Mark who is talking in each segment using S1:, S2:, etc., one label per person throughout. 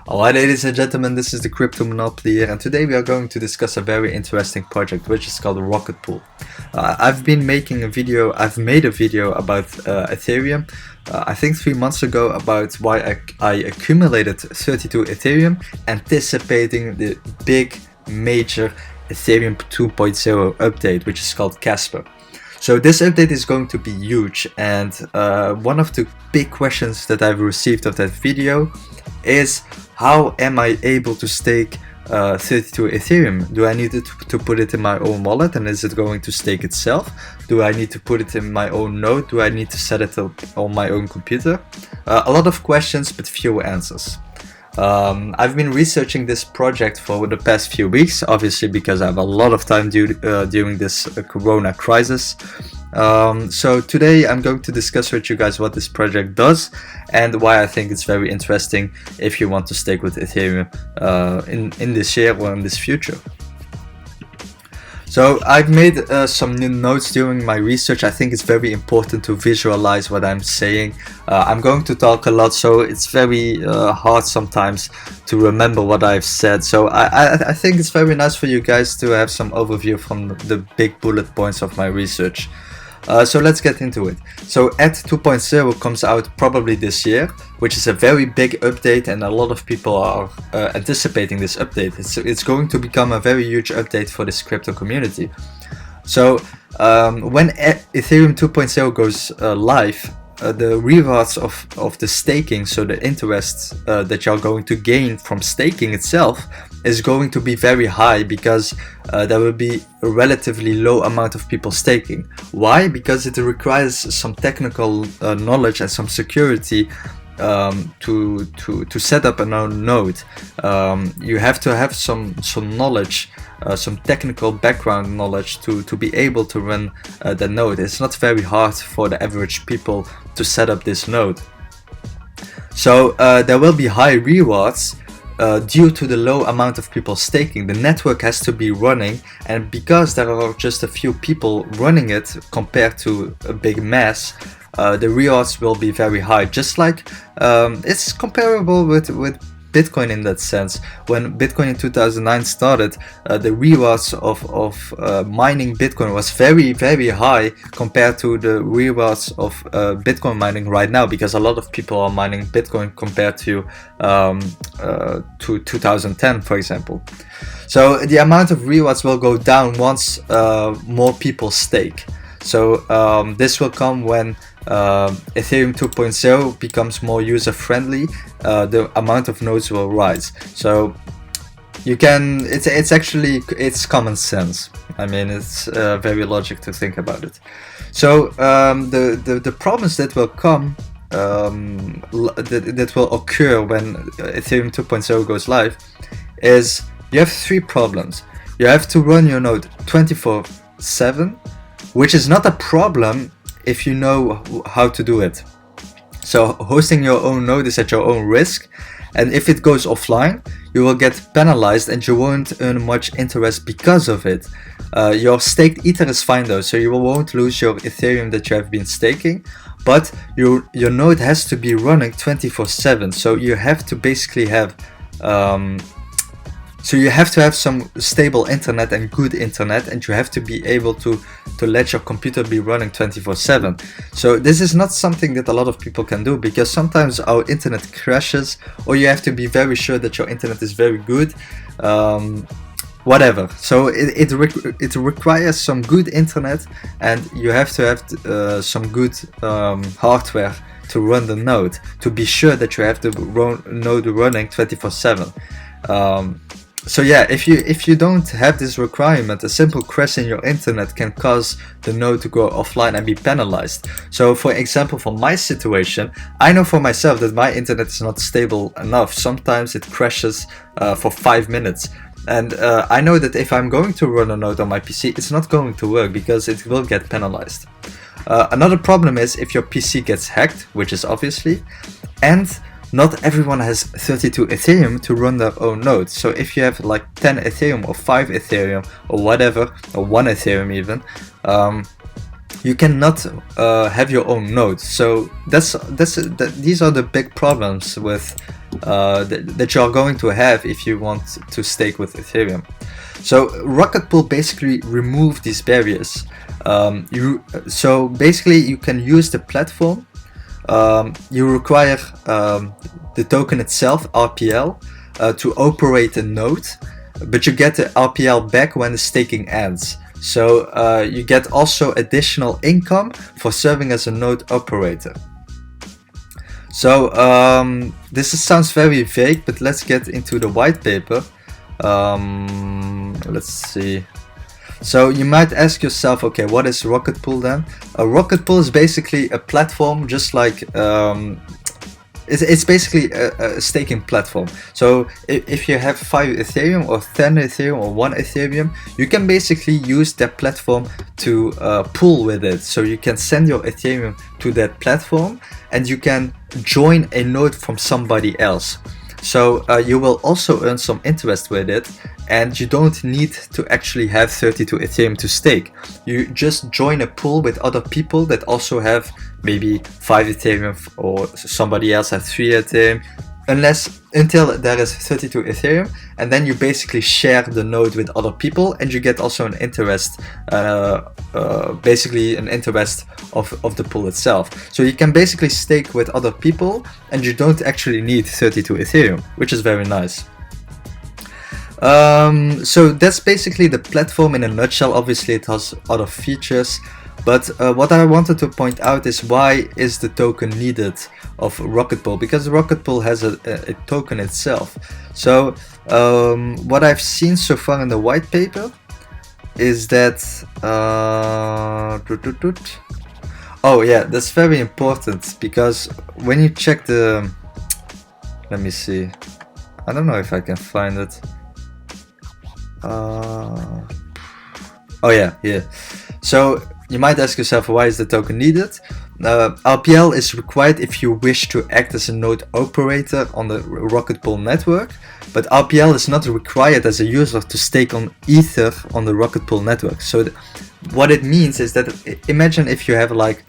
S1: Alright, ladies and gentlemen, this is the Crypto Monopoly here, and today we are going to discuss a very interesting project which is called Rocketpool. I've made a video about Ethereum, I think 3 months ago, about why I accumulated 32 Ethereum, anticipating the big major Ethereum 2.0 update, which is called Casper. So this update is going to be huge, and one of the big questions that I've received of that video is, how am I able to stake 32 Ethereum? Do I need to put it in my own wallet, and is it going to stake itself? Do I need to put it in my own node? Do I need to set it up on my own computer? A lot of questions, but few answers. I've been researching this project for the past few weeks, obviously because I have a lot of time during this corona crisis. So today I'm going to discuss with you guys what this project does and why I think it's very interesting if you want to stake with Ethereum in this year or in this future. So I've made some new notes during my research. I think it's very important to visualize what I'm saying. I'm going to talk a lot, so it's very hard sometimes to remember what I've said. So I think it's very nice for you guys to have some overview from the big bullet points of my research. So let's get into it. So ETH 2.0 comes out probably this year, which is a very big update, and a lot of people are anticipating this update. It's going to become a very huge update for this crypto community. So when Ethereum 2.0 goes live, the rewards of the staking, so the interest that you're going to gain from staking itself, is going to be very high, because there will be a relatively low amount of people staking. Why? Because it requires some technical knowledge and some security to set up an own node. You have to have some knowledge, some technical background knowledge to be able to run the node. It's not very hard for the average people to set up this node. So there will be high rewards due to the low amount of people staking. The network has to be running, and because there are just a few people running it compared to a big mass, the rewards will be very high. Just like it's comparable with Bitcoin in that sense. When Bitcoin in 2009 started, the rewards of mining Bitcoin was very high compared to the rewards of Bitcoin mining right now, because a lot of people are mining Bitcoin compared to 2010, for example. So the amount of rewards will go down once more people stake. So this will come when Ethereum 2.0 becomes more user-friendly. The amount of nodes will rise. So you can, it's common sense. I mean, it's very logic to think about it. So the problems that will come, that will occur when Ethereum 2.0 goes live, is you have three problems. You have to run your node 24/7, which is not a problem if you know how to do it. So hosting your own node is at your own risk, and if it goes offline, you will get penalized and you won't earn much interest because of it. Your staked Ether is fine though, so you won't lose your Ethereum that you have been staking, but your node has to be running 24/7. So you have to basically have some stable internet and good internet, and you have to be able to let your computer be running 24/7. So this is not something that a lot of people can do, because sometimes our internet crashes, or you have to be very sure that your internet is very good, whatever. So it requires some good internet, and you have to have some good hardware to run the node, to be sure that you have the node running 24/7. So yeah, if you don't have this requirement, a simple crash in your internet can cause the node to go offline and be penalized. So for example, for my situation, I know for myself that my internet is not stable enough. Sometimes it crashes for 5 minutes. And I know that if I'm going to run a node on my PC, it's not going to work because it will get penalized. Another problem is if your PC gets hacked, which is obviously, and not everyone has 32 Ethereum to run their own node. So if you have like 10 Ethereum or 5 Ethereum or whatever, or 1 Ethereum even, you cannot have your own node. So these are the big problems with that you are going to have if you want to stake with Ethereum. So Rocketpool basically removed these barriers. So basically you can use the platform. You require the token itself, RPL, to operate a node, but you get the RPL back when the staking ends. So you get also additional income for serving as a node operator. So this sounds very vague, but let's get into the white paper. Let's see. So you might ask yourself, okay, what is Rocketpool then? Rocketpool is basically a platform, just like it's basically a staking platform. So if you have 5 Ethereum or 10 Ethereum or 1 Ethereum, you can basically use that platform to pool with it. So you can send your Ethereum to that platform and you can join a node from somebody else. So you will also earn some interest with it, and you don't need to actually have 32 Ethereum to stake. You just join a pool with other people that also have maybe 5 Ethereum, or somebody else has 3 Ethereum, until there is 32 Ethereum, and then you basically share the node with other people, and you get also an interest, basically an interest of the pool itself. So you can basically stake with other people, and you don't actually need 32 Ethereum, which is very nice. So that's basically the platform in a nutshell. Obviously it has other features, but what I wanted to point out is, why is the token needed of Rocketpool? Because Rocketpool has a token itself. So what I've seen so far in the white paper is that oh yeah, that's very important, because when you check the, let me see, I don't know if I can find it. Oh yeah, so you might ask yourself, why is the token needed? RPL is required if you wish to act as a node operator on the Rocketpool network, but RPL is not required as a user to stake on Ether on the Rocketpool network. So what it means is that, imagine if you have like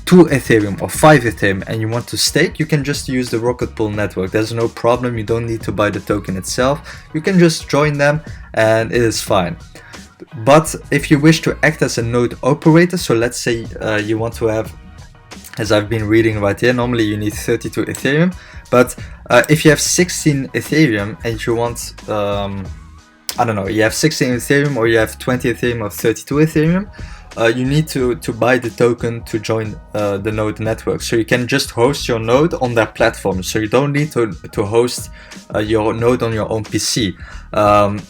S1: 2 Ethereum or 5 Ethereum and you want to stake, you can just use the Rocketpool network. There's no problem, you don't need to buy the token itself, you can just join them and it is fine. But if you wish to act as a node operator, so let's say you want to have, as I've been reading right here, normally you need 32 Ethereum, but if you have 16 Ethereum and you want, I don't know, you have 16 Ethereum or you have 20 Ethereum or 32 Ethereum, you need to buy the token to join the node network. So you can just host your node on their platform. So you don't need to host your node on your own PC.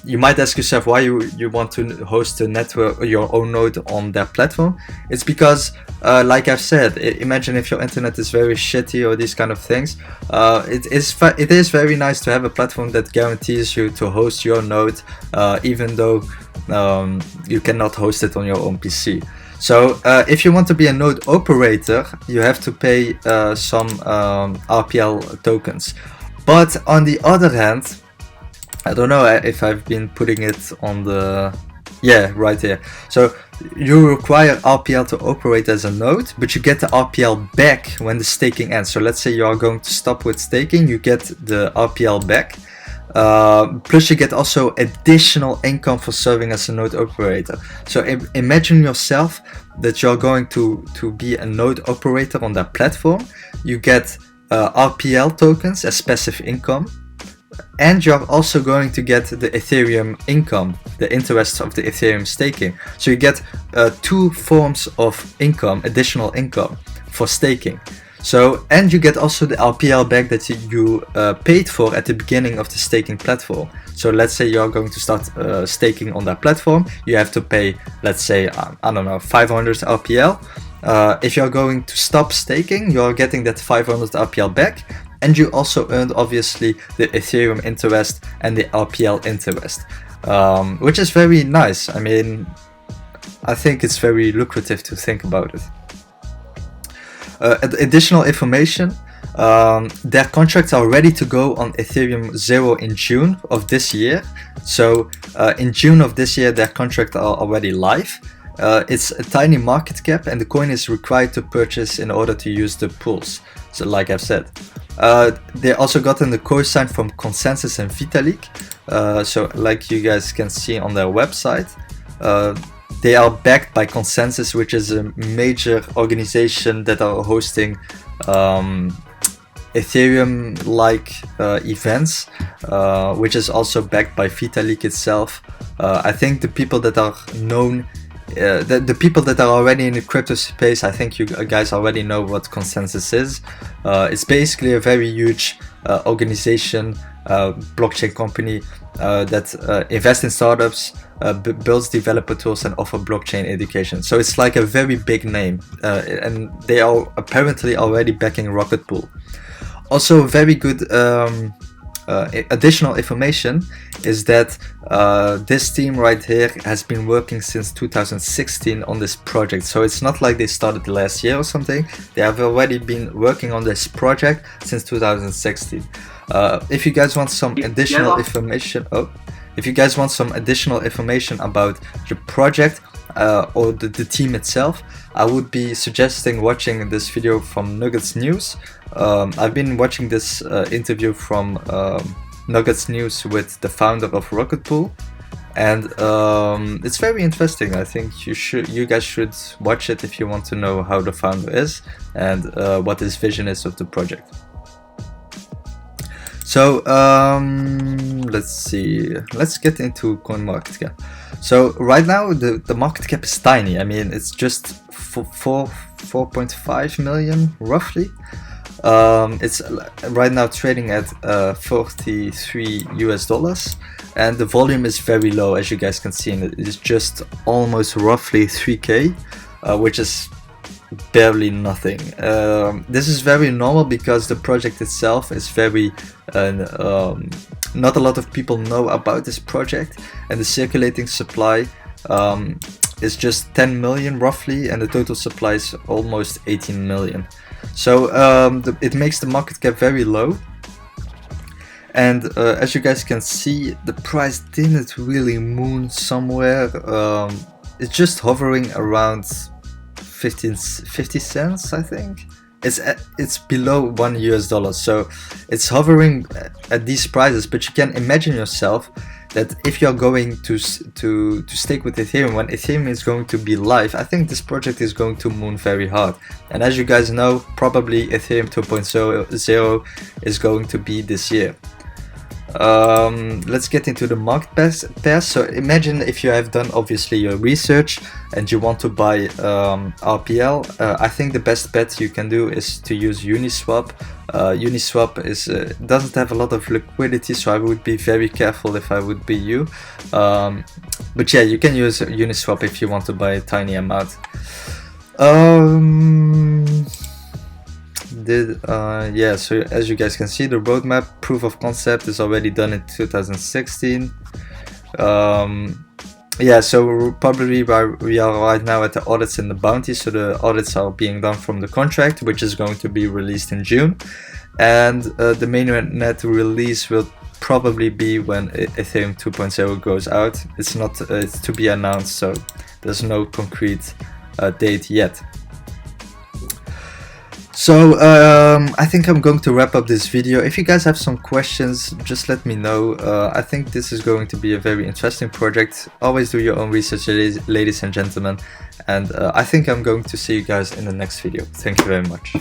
S1: You might ask yourself why you want to host a network, your own node on their platform. It's because, like I've said, imagine if your internet is very shitty or these kind of things. It is very nice to have a platform that guarantees you to host your node, even though you cannot host it on your own PC. So if you want to be a node operator, you have to pay some RPL tokens. But on the other hand, I don't know if I've been putting it on the, yeah, right here. So you require RPL to operate as a node, but you get the RPL back when the staking ends. So let's say you are going to stop with staking, you get the RPL back. Plus you get also additional income for serving as a node operator. So imagine yourself that you're going to be a node operator on that platform. You get RPL tokens as passive income, and you're also going to get the Ethereum income, the interest of the Ethereum staking. So you get 2 forms of income, additional income for staking. So, and you get also the RPL back that you paid for at the beginning of the staking platform. So let's say you're going to start staking on that platform, you have to pay, let's say, I don't know, 500 RPL. If you're going to stop staking, you're getting that 500 RPL back, and you also earned obviously the Ethereum interest and the RPL interest, which is very nice. I mean, I think it's very lucrative to think about it. Additional information, their contracts are ready to go on Ethereum 0 in June of this year. So in June of this year, their contracts are already live. It's a tiny market cap, and the coin is required to purchase in order to use the pools, so like I've said. They also gotten the co-sign from Consensus and Vitalik. So like you guys can see on their website, they are backed by Consensus, which is a major organization that are hosting Ethereum-like events, which is also backed by Vitalik itself. I think the people that are known, the people that are already in the crypto space, I think you guys already know what Consensus is. It's basically a very huge organization, blockchain company that invests in startups, builds developer tools, and offer blockchain education. So it's like a very big name, and they are apparently already backing Rocketpool. Also, very good additional information is that this team right here has been working since 2016 on this project. So it's not like they started last year or something. They have already been working on this project since 2016. If you guys want some additional information, if you guys want some additional information about the project or the team itself, I would be suggesting watching this video from Nuggets News. I've been watching this interview from Nuggets News with the founder of Rocketpool, and it's very interesting. I think you guys should watch it if you want to know how the founder is and what his vision is of the project. So let's see, let's get into CoinMarketCap. So right now the market cap is tiny. I mean, it's just 4.5 million roughly. It's right now trading at $43 and the volume is very low, as you guys can see, and it is just almost roughly 3k, which is barely nothing. This is very normal because the project itself is very not a lot of people know about this project, and the circulating supply is just 10 million roughly, and the total supply is almost 18 million. So it makes the market cap very low, and as you guys can see, the price didn't really move somewhere. It's just hovering around 50 cents, I think. It's below $1, so it's hovering at these prices. But you can imagine yourself that if you're going to stick with Ethereum when Ethereum is going to be live, I think this project is going to move very hard. And as you guys know, probably Ethereum 2.0 is going to be this year. Let's get into the market pairs. So imagine if you have done obviously your research and you want to buy RPL. I think the best bet you can do is to use Uniswap. Uniswap doesn't have a lot of liquidity, so I would be very careful if I would be you. But yeah, you can use Uniswap if you want to buy a tiny amount. Yeah, so as you guys can see, the roadmap proof of concept is already done in 2016. Yeah, so probably we are right now at the audits and the bounty, so the audits are being done from the contract, which is going to be released in June, and the mainnet release will probably be when Ethereum 2.0 goes out. It's to be announced, so there's no concrete date yet. So I think I'm going to wrap up this video. If you guys have some questions, just let me know. I think this is going to be a very interesting project. Always do your own research, ladies and gentlemen, and I think I'm going to see you guys in the next video. Thank you very much.